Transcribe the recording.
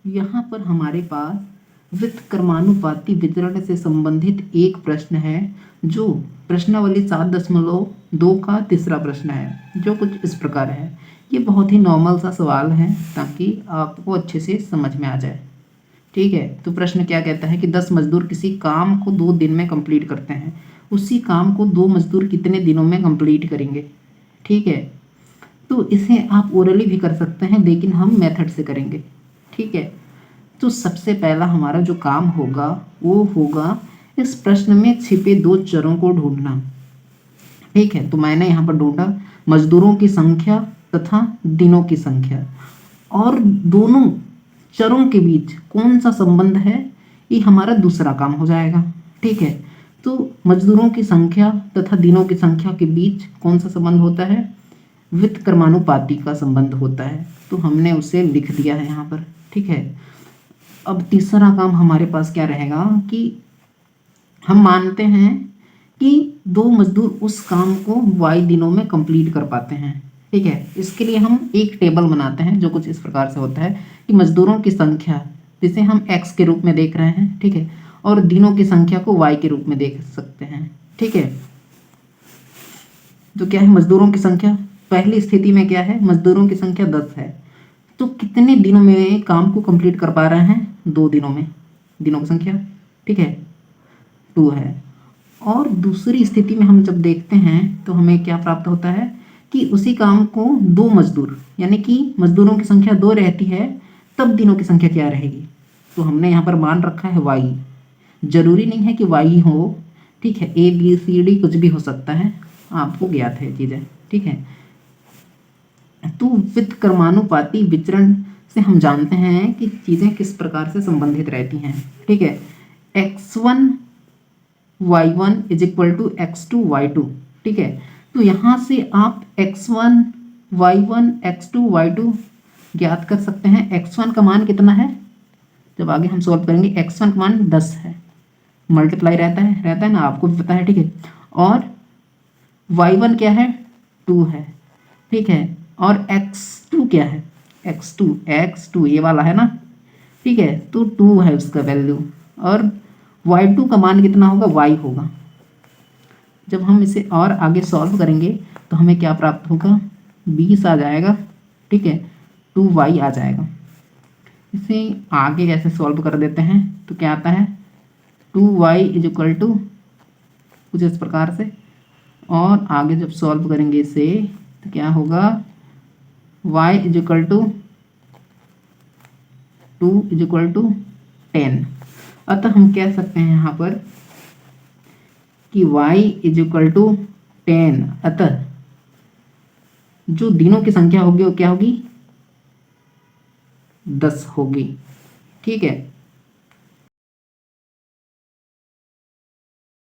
यहाँ पर हमारे पास व्युत्क्रमानुपाती वितरण से संबंधित एक प्रश्न है, जो प्रश्नावली 7.2 का तीसरा प्रश्न है, जो कुछ इस प्रकार है। ये बहुत ही नॉर्मल सा सवाल है ताकि आपको अच्छे से समझ में आ जाए। ठीक है, तो प्रश्न क्या कहता है कि 10 मजदूर किसी काम को 2 दिन में कंप्लीट करते हैं। उसी काम को 2 मजदूर कितने दिनों में कंप्लीट करेंगे। ठीक है, तो इसे आप ओरली भी कर सकते हैं, लेकिन हम मेथड से करेंगे। ठीक है, तो सबसे पहला हमारा जो काम होगा वो होगा इस प्रश्न में छिपे 2 चरों को ढूंढना। ठीक है, तो मैंने यहाँ पर ढूंढा मजदूरों की संख्या तथा दिनों की संख्या, और दोनों चरों के बीच कौन सा संबंध है, ये हमारा दूसरा काम हो जाएगा। ठीक है, तो मजदूरों की संख्या तथा दिनों की संख्या के बीच कौन सा संबंध होता है, व्युत्क्रमानुपाती का संबंध होता है, तो हमने उसे लिख दिया है यहाँ पर। ठीक है, अब तीसरा काम हमारे पास क्या रहेगा कि हम मानते हैं कि 2 मजदूर उस काम को y दिनों में कंप्लीट कर पाते हैं। ठीक है, इसके लिए हम एक टेबल बनाते हैं जो कुछ इस प्रकार से होता है कि मजदूरों की संख्या जिसे हम x के रूप में देख रहे हैं, ठीक है, और दिनों की संख्या को y के रूप में देख सकते हैं। ठीक है, तो क्या है मजदूरों की संख्या, पहली स्थिति में क्या है, मजदूरों की संख्या 10 है, तो कितने दिनों में काम को कंप्लीट कर पा रहे हैं, 2 दिनों में, दिनों की संख्या। ठीक है, 2 है। और दूसरी स्थिति में हम जब देखते हैं तो हमें क्या प्राप्त होता है कि उसी काम को 2 मजदूर, यानी कि मजदूरों की संख्या 2 रहती है, तब दिनों की संख्या क्या रहेगी, तो हमने यहाँ पर मान रखा है y। जरूरी नहीं है कि y हो, ठीक है, a b c d कुछ भी हो सकता है, आपको ज्ञात है चीज़ें। ठीक है, तो व्युत्क्रमानुपाती विचरण से हम जानते हैं कि चीज़ें किस प्रकार से संबंधित रहती हैं। ठीक है, x1 y1 is equal to x2 y2। ठीक है, तो यहाँ से आप x1 y1 x2 y2 ज्ञात कर सकते हैं। x1 का मान कितना है, जब आगे हम सॉल्व करेंगे, x1 का मान 10 है, मल्टीप्लाई रहता है ना, आपको भी पता है। ठीक है, और y1 क्या है, 2 है। ठीक है, और x2 क्या है, x2 ये वाला है ना। ठीक है, तो 2 है उसका वैल्यू, और y2 का मान कितना होगा, y होगा। जब हम इसे और आगे सॉल्व करेंगे तो हमें क्या प्राप्त होगा, 20 आ जाएगा। ठीक है, 2y आ जाएगा। इसे आगे कैसे सॉल्व कर देते हैं, तो क्या आता है, 2y इज इक्वल टू कुछ इस प्रकार से, और आगे जब सॉल्व करेंगे इसे तो क्या होगा, y is equal to 2 is equal to 10। अतः हम कह सकते हैं यहाँ पर कि y इज इक्वल टू 10। अतः जो दिनों की संख्या होगी वो क्या होगी, 10 होगी। ठीक है,